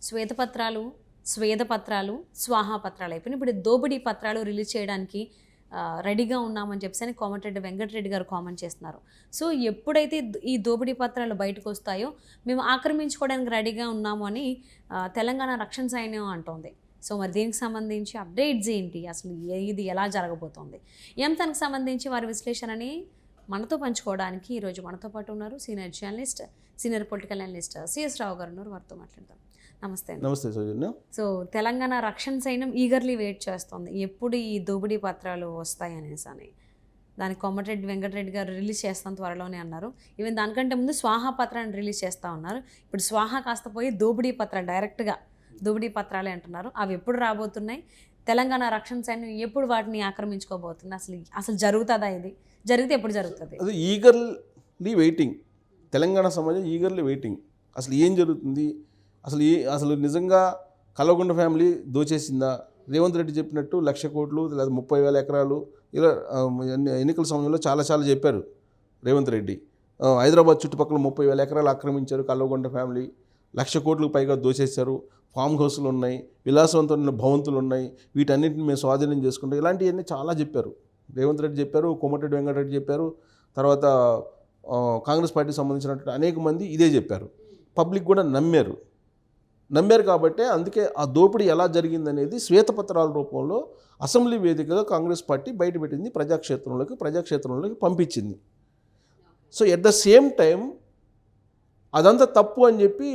శ్వేతపత్రాలు, స్వేదపత్రాలు, స్వాహాపత్రాలు అయిపోయినాయి. ఇప్పుడు దోపిడీ పత్రాలు రిలీజ్ చేయడానికి రెడీగా ఉన్నామని చెప్పేసి కోమటిరెడ్డి వెంకటరెడ్డి గారు కామెంట్ చేస్తున్నారు. సో ఎప్పుడైతే ఈ దోపిడీ పత్రాలు బయటకు వస్తాయో మేము ఆక్రమించుకోవడానికి రెడీగా ఉన్నాము అని తెలంగాణ రక్షణ సైన్యం అంటోంది. సో మరి దీనికి సంబంధించి అప్డేట్స్ ఏంటి, అసలు ఇది ఎలా జరగబోతోంది, తనకు సంబంధించి వారి విశ్లేషణని మనతో పంచుకోవడానికి ఈరోజు మనతో పాటు ఉన్నారు senior journalist, senior political analyst CS Rao garu ఉన్నారు. వారితో మాట్లాడదాం. నమస్తే. నమస్తే సౌజన్య. సో తెలంగాణ రక్షణ సైన్యం ఈగర్లీ వెయిట్ చేస్తుంది ఎప్పుడు ఈ దోపిడీ పత్రాలు వస్తాయి అనేసి అని. దానికి కోమటిరెడ్డి వెంకటరెడ్డి గారు రిలీజ్ చేస్తాం త్వరలోనే అన్నారు. ఈవెన్ దానికంటే ముందు స్వాహా పత్రాన్ని రిలీజ్ చేస్తూ ఉన్నారు. ఇప్పుడు స్వాహా కాస్త పోయి దోపిడీ పత్రాలు, డైరెక్ట్గా దోపిడీ పత్రాలే అంటున్నారు. అవి ఎప్పుడు రాబోతున్నాయి, తెలంగాణ రక్షణ సైన్యం ఎప్పుడు వాటిని ఆక్రమించుకోబోతుంది, అసలు జరుగుతుందా, ఇది జరిగితే ఎప్పుడు జరుగుతుంది? అది ఈగర్లీ వెయిటింగ్, తెలంగాణ సమాజం ఈగర్లీ వెయిటింగ్. అసలు ఏం జరుగుతుంది, అసలు నిజంగా కల్వకుంట్ల ఫ్యామిలీ దోచేసిందా? రేవంత్ రెడ్డి చెప్పినట్టు 1,00,000 కోట్లు లేదా 30,000 ఎకరాలు ఇలా ఎన్నికల సమయంలో చాలా చెప్పారు రేవంత్ రెడ్డి. హైదరాబాద్ చుట్టుపక్కల 30,000 ఎకరాలు ఆక్రమించారు కల్వకుంట్ల ఫ్యామిలీ, 1,00,000 కోట్లకు పైగా దోచేశారు, ఫామ్ హౌస్లు ఉన్నాయి, విలాసవంతమైన భవంతులు ఉన్నాయి, వీటన్నిటిని మేము స్వాధీనం చేసుకుంటాం, ఇలాంటివన్నీ చాలా చెప్పారు. రేవంత్ రెడ్డి చెప్పారు, కోమటిరెడ్డి వెంకటరెడ్డి చెప్పారు, తర్వాత కాంగ్రెస్ పార్టీకి సంబంధించినటువంటి అనేక మంది ఇదే చెప్పారు. పబ్లిక్ కూడా నమ్మారు కాబట్టి అందుకే ఆ దోపిడీ ఎలా జరిగిందనేది శ్వేతపత్రాల రూపంలో అసెంబ్లీ వేదికగా కాంగ్రెస్ పార్టీ బయటపెట్టింది, ప్రజాక్షేత్రంలోకి పంపించింది. So at the same time అదంతా తప్పు అని చెప్పి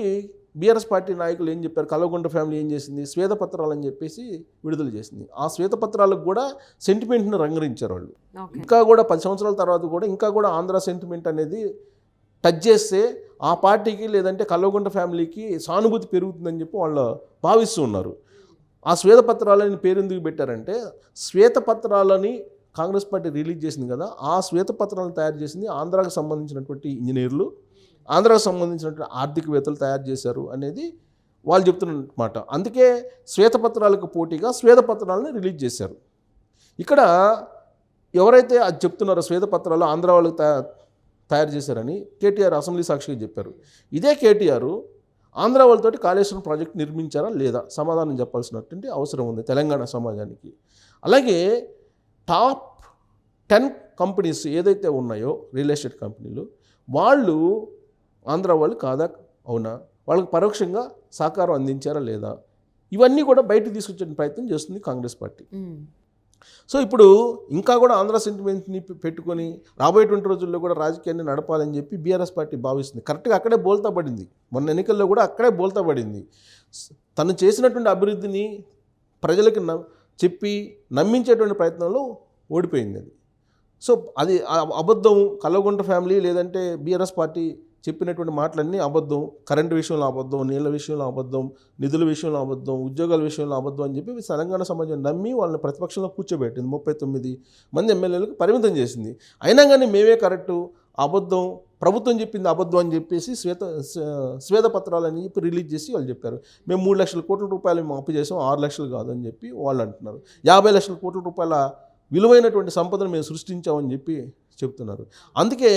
బీఆర్ఎస్ పార్టీ నాయకులు ఏం చెప్పారు, కల్వకుంట్ల ఫ్యామిలీ ఏం చేసింది, శ్వేతపత్రాలు అని చెప్పేసి విడుదల చేసింది. ఆ శ్వేతపత్రాలకు కూడా సెంటిమెంట్ని రంగరించారు వాళ్ళు. ఇంకా కూడా 10 సంవత్సరాల తర్వాత కూడా ఇంకా కూడా ఆంధ్ర సెంటిమెంట్ అనేది టచ్ చేస్తే ఆ పార్టీకి లేదంటే కల్వకుంట్ల ఫ్యామిలీకి సానుభూతి పెరుగుతుందని చెప్పి వాళ్ళు భావిస్తూ ఉన్నారు. ఆ శ్వేతపత్రాలని పేరు ఎందుకు పెట్టారంటే, శ్వేతపత్రాలని కాంగ్రెస్ పార్టీ రిలీజ్ చేసింది కదా, ఆ శ్వేతపత్రాలను తయారు చేసింది ఆంధ్రాకు సంబంధించినటువంటి ఇంజనీర్లు, ఆంధ్రాకు సంబంధించినటువంటి ఆర్థికవేత్తలు తయారు చేశారు అనేది వాళ్ళు చెప్తున్నమాట. అందుకే శ్వేతపత్రాలకు పోటీగా శ్వేతపత్రాలను రిలీజ్ చేశారు. ఇక్కడ ఎవరైతే అది చెప్తున్నారో శ్వేతపత్రాలు ఆంధ్ర వాళ్ళకి తయారు చేశారని కేటీఆర్ అసెంబ్లీ సాక్షిగా చెప్పారు. ఇదే కేటీఆర్ ఆంధ్ర వాళ్ళతోటి కాళేశ్వరం ప్రాజెక్ట్ నిర్మించారా లేదా సమాధానం చెప్పాల్సినటువంటి అవసరం ఉంది తెలంగాణ సమాజానికి. అలాగే టాప్ 10 కంపెనీస్ ఏదైతే ఉన్నాయో రియల్ ఎస్టేట్ కంపెనీలు, వాళ్ళు ఆంధ్ర వాళ్ళు కాదా అవునా, వాళ్ళకి పరోక్షంగా సహకారం అందించారా లేదా, ఇవన్నీ కూడా బయటకు తీసుకొచ్చే ప్రయత్నం చేస్తుంది కాంగ్రెస్ పార్టీ. సో ఇప్పుడు ఇంకా కూడా ఆంధ్ర సెంటిమెంట్ని పెట్టుకొని రాబోయేటువంటి రోజుల్లో కూడా రాజకీయాన్ని నడపాలని చెప్పి బీఆర్ఎస్ పార్టీ భావిస్తుంది. కరెక్ట్గా అక్కడే బోల్తా పడింది, మొన్న ఎన్నికల్లో కూడా అక్కడే బోల్తా పడింది. తను చేసినటువంటి అభివృద్ధిని ప్రజలకు చెప్పి నమ్మించేటువంటి ప్రయత్నంలో ఓడిపోయింది అది. సో అది అబద్ధం. కల్వకుంట్ల ఫ్యామిలీ లేదంటే బీఆర్ఎస్ పార్టీ చెప్పినటువంటి మాటలన్నీ అబద్ధం. కరెంటు విషయంలో అబద్ధం, నీళ్ళ విషయంలో అబద్ధం, నిధుల విషయంలో అబద్ధం, ఉద్యోగాల విషయంలో అబద్ధం అని చెప్పి తెలంగాణ సమాజం నమ్మి వాళ్ళని ప్రతిపక్షంలో కూర్చోబెట్టింది. 39 మంది ఎమ్మెల్యేలకు పరిమితం చేసింది. అయినా కానీ మేమే కరెక్టు, అబద్ధం, ప్రభుత్వం చెప్పింది అబద్ధం అని చెప్పేసి శ్వేతపత్రాలని చెప్పి రిలీజ్ చేసి వాళ్ళు చెప్పారు. మేము 3 లక్షల కోట్ల రూపాయలు మేము అప్పు చేసాం, 6 లక్షలు కాదని చెప్పి వాళ్ళు అంటున్నారు. 50 లక్షల కోట్ల రూపాయల విలువైనటువంటి సంపదను మేము సృష్టించామని చెప్పి చెప్తున్నారు. అందుకే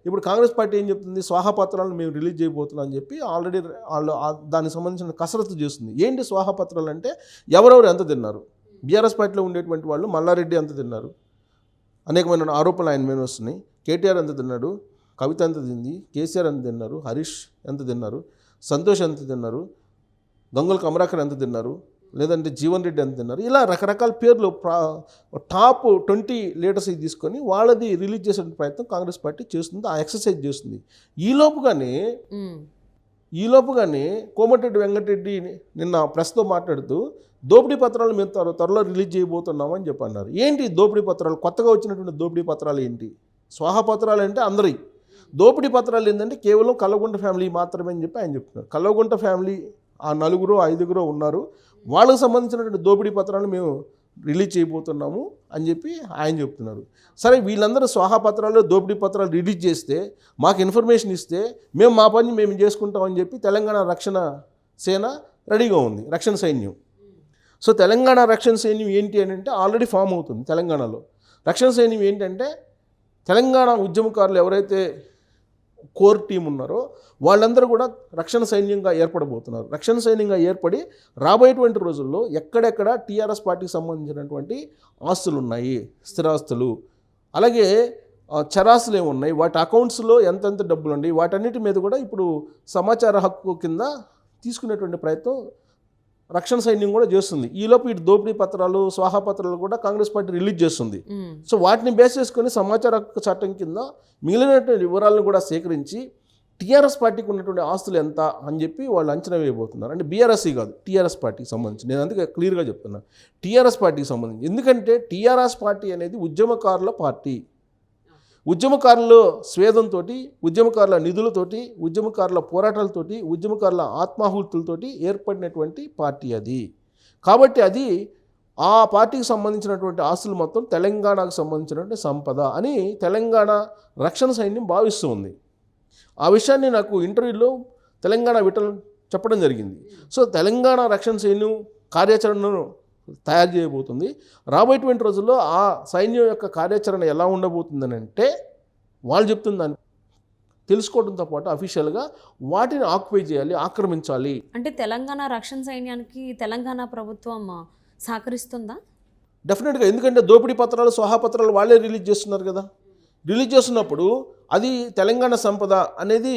ఇప్పుడు కాంగ్రెస్ పార్టీ ఏం చెప్తుంది, స్వాహాపత్రాలను మేము రిలీజ్ చేయబోతున్నాం అని చెప్పి ఆల్రెడీ వాళ్ళు దానికి సంబంధించిన కసరత్తు చేస్తుంది. ఏంటి స్వాహాపత్రాలు అంటే, ఎవరెవరు ఎంత తిన్నారు, బీఆర్ఎస్ పార్టీలో ఉండేటువంటి వాళ్ళు మల్లారెడ్డి ఎంత తిన్నారు, అనేకమైన ఆరోపణలు ఆయన మీద వస్తున్నాయి. కేటీఆర్ ఎంత తిన్నాడు, కవిత ఎంత తింది, కేసీఆర్ ఎంత తిన్నారు, హరీష్ ఎంత తిన్నారు, సంతోష్ ఎంత తిన్నారు, గంగుల కమరాకర్ ఎంత తిన్నారు, లేదంటే జీవన్ రెడ్డి ఎంత తిన్నారు, ఇలా రకరకాల పేర్లు టాప్ 20 లీడర్స్ తీసుకొని వాళ్ళది రిలీజ్ చేసే ప్రయత్నం కాంగ్రెస్ పార్టీ చేస్తుంది, ఆ ఎక్సర్సైజ్ చేస్తుంది. ఈ లోపుగానే కోమటిరెడ్డి వెంకటరెడ్డి నిన్న ప్రెస్తో మాట్లాడుతూ దోపిడీ పత్రాలు మేము త్వరలో రిలీజ్ చేయబోతున్నామని చెప్పి అన్నారు. ఏంటి దోపిడీ పత్రాలు, కొత్తగా వచ్చినటువంటి దోపిడీ పత్రాలు ఏంటి? స్వాహా పత్రాలు అంటే అందరి, దోపిడీ పత్రాలు ఏంటంటే కేవలం కల్వకుంట్ల ఫ్యామిలీ మాత్రమే అని చెప్పి ఆయన చెప్తున్నారు. కల్వకుంట్ల ఫ్యామిలీ ఆ 4-5 ఉన్నారు, వాళ్ళకు సంబంధించినటువంటి దోపిడీ పత్రాలు మేము రిలీజ్ చేయబోతున్నాము అని చెప్పి ఆయన చెప్తున్నారు. సరే, వీళ్ళందరూ స్వాహా పత్రాలు దోపిడీ పత్రాలు రిలీజ్ చేస్తే మాకు ఇన్ఫర్మేషన్ ఇస్తే మేము మా పని మేము చేసుకుంటామని చెప్పి తెలంగాణ రక్షణ సేన రెడీగా ఉంది, రక్షణ సైన్యం. సో తెలంగాణ రక్షణ సైన్యం ఏంటి అని అంటే ఆల్రెడీ ఫామ్ అవుతుంది తెలంగాణలో. రక్షణ సైన్యం ఏంటంటే తెలంగాణ ఉద్యమకారులు ఎవరైతే కోర్ టీం ఉన్నారో వాళ్ళందరూ కూడా రక్షణ సైన్యంగా ఏర్పడబోతున్నారు. రక్షణ సైన్యంగా ఏర్పడి రాబోయేటువంటి రోజుల్లో ఎక్కడెక్కడ టీఆర్ఎస్ పార్టీకి సంబంధించినటువంటి ఆస్తులు ఉన్నాయి, స్థిరాస్తులు, అలాగే చరాస్తులు ఏమున్నాయి, వాటి అకౌంట్స్లో ఎంతెంత డబ్బులు ఉన్నాయి, వాటన్నిటి మీద కూడా ఇప్పుడు సమాచార హక్కు కింద తీసుకునేటువంటి ప్రయత్నం రక్షణ సైన్యం కూడా చేస్తుంది. ఈలోపు ఇటు దోపిడీ పత్రాలు, స్వాహా పత్రాలు కూడా కాంగ్రెస్ పార్టీ రిలీజ్ చేస్తుంది. సో వాటిని బేస్ చేసుకొని సమాచార హక్కు చట్టం కింద మిగిలినటువంటి వివరాలను కూడా సేకరించి టీఆర్ఎస్ పార్టీకి ఉన్నటువంటి ఆస్తులు ఎంత అని చెప్పి వాళ్ళు అంచనా వేయబోతున్నారు. అంటే బీఆర్ఎస్సీ కాదు, టీఆర్ఎస్ పార్టీకి సంబంధించి. నేను అందుకే క్లియర్గా చెప్తున్నా, టీఆర్ఎస్ పార్టీకి సంబంధించి. ఎందుకంటే టీఆర్ఎస్ పార్టీ అనేది ఉద్యమకారుల పార్టీ. ఉద్యమకారుల స్వేదంతో, ఉద్యమకారుల నిధులతోటి, ఉద్యమకారుల పోరాటాలతోటి, ఉద్యమకారుల ఆత్మాహుతులతోటి ఏర్పడినటువంటి పార్టీ అది. కాబట్టి అది ఆ పార్టీకి సంబంధించినటువంటి ఆస్తులు మొత్తం తెలంగాణకు సంబంధించినటువంటి సంపద అని తెలంగాణ రక్షణ సైన్యం భావిస్తూ ఉంది. ఆ విషయాన్ని నాకు ఇంటర్వ్యూలో తెలంగాణ విటల్ చెప్పడం జరిగింది. సో తెలంగాణ రక్షణ సైన్యం కార్యాచరణను తయారు చేయబోతుంది. రాబోయేటువంటి రోజుల్లో ఆ సైన్యం యొక్క కార్యాచరణ ఎలా ఉండబోతుందని అంటే వాళ్ళు చెప్తున్న దాన్ని తెలుసుకోవడంతో పాటు అఫీషియల్గా వాటిని ఆక్యుపై చేయాలి, ఆక్రమించాలి. అంటే తెలంగాణ రక్షణ సైన్యానికి తెలంగాణ ప్రభుత్వం సహకరిస్తుందా? డెఫినెట్గా. ఎందుకంటే దోపిడీ పత్రాలు, స్వాహా పత్రాలు వాళ్ళే రిలీజ్ చేస్తున్నారు కదా. రిలీజ్ చేస్తున్నప్పుడు అది తెలంగాణ సంపద అనేది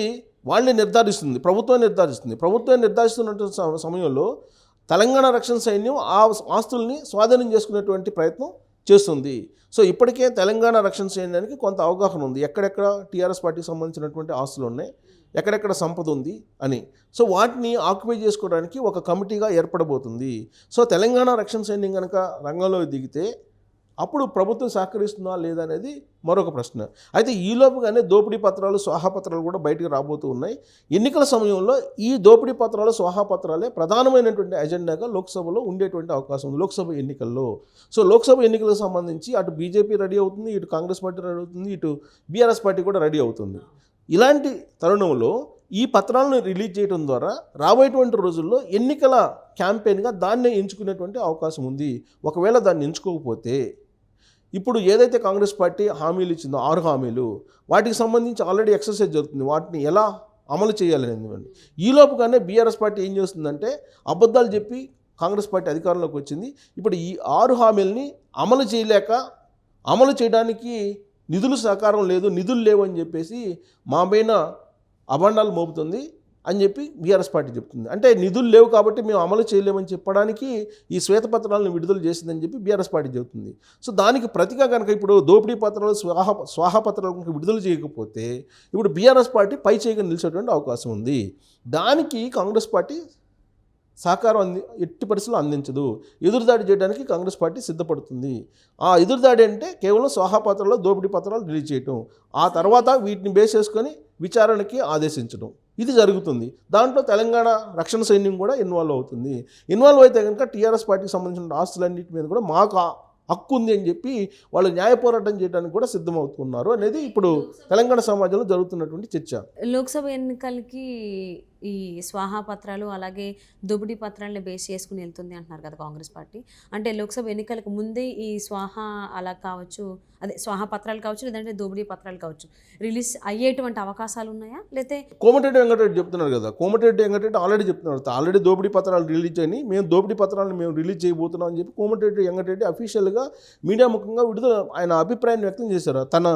వాళ్ళే నిర్ధారిస్తుంది, ప్రభుత్వం నిర్ధారిస్తుంది. ప్రభుత్వం నిర్ధారిస్తున్న సమయంలో తెలంగాణ రక్షణ సైన్యం ఆ ఆస్తుల్ని స్వాధీనం చేసుకునేటువంటి ప్రయత్నం చేస్తుంది. సో ఇప్పటికే తెలంగాణ రక్షణ సైన్యానికి కొంత అవగాహన ఉంది, ఎక్కడెక్కడ టీఆర్ఎస్ పార్టీకి సంబంధించినటువంటి ఆస్తులు ఉన్నాయి, ఎక్కడెక్కడ సంపద ఉంది అని. సో వాటిని ఆక్యుపై చేసుకోవడానికి ఒక కమిటీగా ఏర్పడబోతుంది. సో తెలంగాణ రక్షణ సైన్యం కనుక రంగంలో దిగితే అప్పుడు ప్రభుత్వం సహకరిస్తుందా లేదా అనేది మరొక ప్రశ్న. అయితే ఈలోపుగానే దోపిడీ పత్రాలు, స్వాహా పత్రాలు కూడా బయటకు రాబోతూ ఉన్నాయి. ఎన్నికల సమయంలో ఈ దోపిడీ పత్రాలు, స్వాహా పత్రాలే ప్రధానమైనటువంటి ఎజెండాగా లోక్సభలో ఉండేటువంటి అవకాశం ఉంది, లోక్సభ ఎన్నికల్లో. సో లోక్సభ ఎన్నికలకు సంబంధించి అటు బీజేపీ రెడీ అవుతుంది, ఇటు కాంగ్రెస్ పార్టీ రెడీ అవుతుంది, ఇటు బీఆర్ఎస్ పార్టీ కూడా రెడీ అవుతుంది. ఇలాంటి తరుణంలో ఈ పత్రాలను రిలీజ్ చేయడం ద్వారా రాబోయేటువంటి రోజుల్లో ఎన్నికల క్యాంపెయిన్గా దాన్నే ఎంచుకునేటువంటి అవకాశం ఉంది. ఒకవేళ దాన్ని ఎంచుకోకపోతే ఇప్పుడు ఏదైతే కాంగ్రెస్ పార్టీ హామీలు ఇచ్చిందో 6 హామీలు, వాటికి సంబంధించి ఆల్రెడీ ఎక్సర్సైజ్ జరుగుతుంది, వాటిని ఎలా అమలు చేయాలనేది. ఈలోపుగానే బీఆర్ఎస్ పార్టీ ఏం చేస్తుందంటే అబద్ధాలు చెప్పి కాంగ్రెస్ పార్టీ అధికారంలోకి వచ్చింది. ఇప్పుడు ఈ 6 హామీలని అమలు చేయలేక, అమలు చేయడానికి నిధులు సహకారం లేదు, నిధులు లేవు అని చెప్పేసి మా పైన అభండాలు మోపుతుంది అని చెప్పి బీఆర్ఎస్ పార్టీ చెప్తుంది. అంటే నిధులు లేవు కాబట్టి మేము అమలు చేయలేమని చెప్పడానికి ఈ శ్వేతపత్రాలను విడుదల చేసిందని చెప్పి బీఆర్ఎస్ పార్టీ చెబుతుంది. సో దానికి ప్రతిగా కనుక ఇప్పుడు దోపిడీ పత్రాలు, స్వాహా పత్రాలు కనుక విడుదల చేయకపోతే ఇప్పుడు బీఆర్ఎస్ పార్టీ పై చేయగా నిలిచేటువంటి అవకాశం ఉంది. దానికి కాంగ్రెస్ పార్టీ సహకారం ఎట్టి పరిస్థితుల్లో అందించదు. ఎదురుదాడి చేయడానికి కాంగ్రెస్ పార్టీ సిద్ధపడుతుంది. ఆ ఎదురుదాడి అంటే కేవలం స్వాహా పత్రాల్లో దోపిడీ పత్రాలు రిలీజ్ చేయటం, ఆ తర్వాత వీటిని బేస్ చేసుకొని విచారణకి ఆదేశించడం, ఇది జరుగుతుంది. దాంట్లో తెలంగాణ రక్షణ సైన్యం కూడా ఇన్వాల్వ్ అవుతుంది. ఇన్వాల్వ్ అయితే కనుక టీఆర్ఎస్ పార్టీకి సంబంధించిన ఆస్తులన్నింటి మీద కూడా మాకు హక్కు ఉంది అని చెప్పి వాళ్ళు న్యాయ పోరాటం చేయడానికి కూడా సిద్ధమవుతున్నారు అనేది ఇప్పుడు తెలంగాణ సమాజంలో జరుగుతున్నటువంటి చర్చ. లోక్సభ ఎన్నికలకి ఈ స్వాహా పత్రాలు అలాగే దోపిడీ పత్రాలని బేస్ చేసుకుని వెళ్తుంది అంటున్నారు కదా కాంగ్రెస్ పార్టీ. అంటే లోక్సభ ఎన్నికలకు ముందే ఈ స్వాహా అలా కావచ్చు, అదే స్వాహా పత్రాలు కావచ్చు, లేదంటే దోపిడీ పత్రాలు కావచ్చు రిలీజ్ అయ్యేటువంటి అవకాశాలు ఉన్నాయా? లేతే కోమటిరెడ్డి వెంకటరెడ్డి చెప్తున్నారు కదా, కోమటిరెడ్డి వెంకటరెడ్డి ఆల్రెడీ చెప్తున్నారు, ఆల్రెడీ దోపిడీ పత్రాలు రిలీజ్ అని, మేము దోపిడీ పత్రాలను మేము రిలీజ్ చేయబోతున్నాం అని చెప్పి కోమటిరెడ్డి వెంకటరెడ్డి అఫీషియల్గా మీడియా ముఖంగా ఆయన అభిప్రాయాన్ని వ్యక్తం చేశారు. తన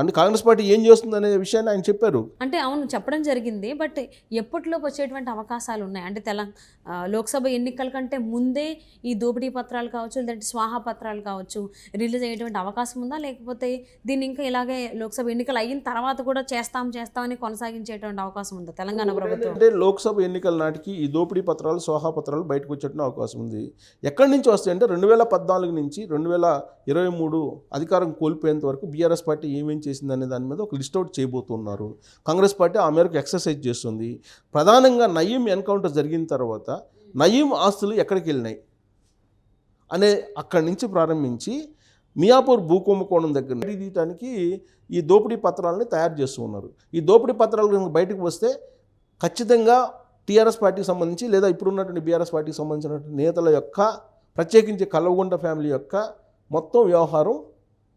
అంటే కాంగ్రెస్ పార్టీ ఏం చేస్తుంది అనే విషయాన్ని ఆయన చెప్పారు. అంటే అవును చెప్పడం జరిగింది, బట్ ఎప్పటిలోపు వచ్చేటువంటి అవకాశాలు ఉన్నాయి? అంటే లోక్సభ ఎన్నికల కంటే ముందే ఈ దోపిడీ పత్రాలు కావచ్చు, లేదంటే స్వాహా పత్రాలు కావచ్చు రిలీజ్ అయ్యేటువంటి అవకాశం ఉందా? లేకపోతే దీన్ని ఇంకా ఇలాగే లోక్సభ ఎన్నికలు అయిన తర్వాత కూడా చేస్తామని కొనసాగించేటువంటి అవకాశం ఉందా తెలంగాణ ప్రభుత్వం? అంటే లోక్సభ ఎన్నికల నాటికి ఈ దోపిడీ పత్రాలు, స్వాహా పత్రాలు బయటకు వచ్చేటువంటి అవకాశం ఉంది. ఎక్కడి నుంచి వస్తాయంటే 2014 నుంచి 2023 అధికారం కోల్పోయేంత వరకు బీఆర్ఎస్ పార్టీ ఏమేం చేసిందనే దాని మీద ఒక లిస్ట్ అవుట్ చేయబోతున్నారు. కాంగ్రెస్ పార్టీ ఆ మేరకు ఎక్సర్సైజ్ చేస్తుంది. ప్రధానంగా నయీం ఎన్కౌంటర్ జరిగిన తర్వాత నయీం ఆస్తులు ఎక్కడికి వెళ్ళినాయి అనే అక్కడి నుంచి ప్రారంభించి మియాపూర్ భూకుంభకోణం దగ్గర తీయటానికి ఈ దోపిడీ పత్రాలని తయారు చేస్తూ ఉన్నారు. ఈ దోపిడీ పత్రాలు బయటకు వస్తే ఖచ్చితంగా టీఆర్ఎస్ పార్టీకి సంబంధించి లేదా ఇప్పుడున్నటువంటి బీఆర్ఎస్ పార్టీకి సంబంధించినటువంటి నేతల యొక్క, ప్రత్యేకించి కల్వకుంట్ల ఫ్యామిలీ యొక్క మొత్తం వ్యవహారం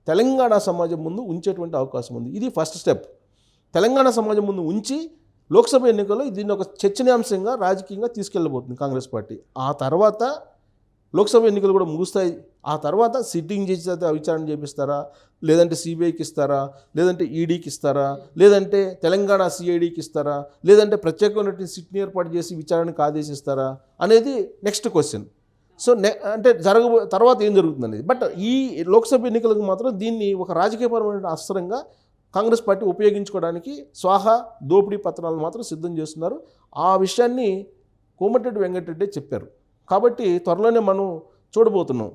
తెలంగాణ సమాజం ముందు ఉంచేటువంటి అవకాశం ఉంది. ఇది ఫస్ట్ స్టెప్. తెలంగాణ సమాజం ముందు ఉంచి లోక్సభ ఎన్నికల్లో దీన్ని ఒక చర్చనీయాంశంగా రాజకీయంగా తీసుకెళ్ళబోతుంది కాంగ్రెస్ పార్టీ. ఆ తర్వాత లోక్సభ ఎన్నికలు కూడా ముగుస్తాయి. ఆ తర్వాత సిట్టింగ్ జడ్జి చేత విచారణ చేపిస్తారా, లేదంటే సిబిఐకి ఇస్తారా, లేదంటే ఈడీకి ఇస్తారా, లేదంటే తెలంగాణ సిఐడికి ఇస్తారా, లేదంటే ప్రత్యేకమైనటువంటి సిట్ని ఏర్పాటు చేసి విచారణకు ఆదేశిస్తారా అనేది నెక్స్ట్ క్వశ్చన్. సో అంటే తర్వాత ఏం జరుగుతుంది అనేది. బట్ ఈ లోక్సభ ఎన్నికలకు మాత్రం దీన్ని ఒక రాజకీయపరమైన అస్త్రంగా కాంగ్రెస్ పార్టీ ఉపయోగించుకోవడానికి స్వాహా దోపిడీ పత్రాలను మాత్రం సిద్ధం చేస్తున్నారు. ఆ విషయాన్ని కోమటిరెడ్డి వెంకటరెడ్డి చెప్పారు. కాబట్టి త్వరలోనే మనం చూడబోతున్నాం.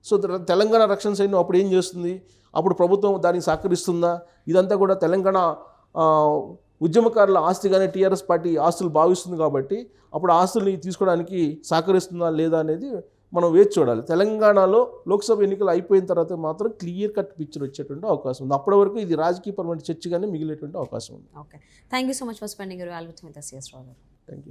సో తెలంగాణ రక్షణ సైన్యం అప్పుడు ఏం చేస్తుంది, అప్పుడు ప్రభుత్వం దానికి సహకరిస్తుందా, ఇదంతా కూడా తెలంగాణ ఉద్యమకారుల ఆస్తిగానే టీఆర్ఎస్ పార్టీ ఆస్తులు భావిస్తుంది. కాబట్టి అప్పుడు ఆస్తుల్ని తీసుకోవడానికి సహకరిస్తుందా లేదా అనేది మనం వేచి చూడాలి. తెలంగాణలో లోక్సభ ఎన్నికలు అయిపోయిన తర్వాత మాత్రం క్లియర్ కట్ పిక్చర్ వచ్చేటువంటి అవకాశం ఉంది. అప్పటి వరకు ఇది రాజకీయపరమైన చర్చగానే మిగిలేటువంటి అవకాశం ఉంది. Okay, thank you so much for spending your valuable time with us, yes, Rao గారు.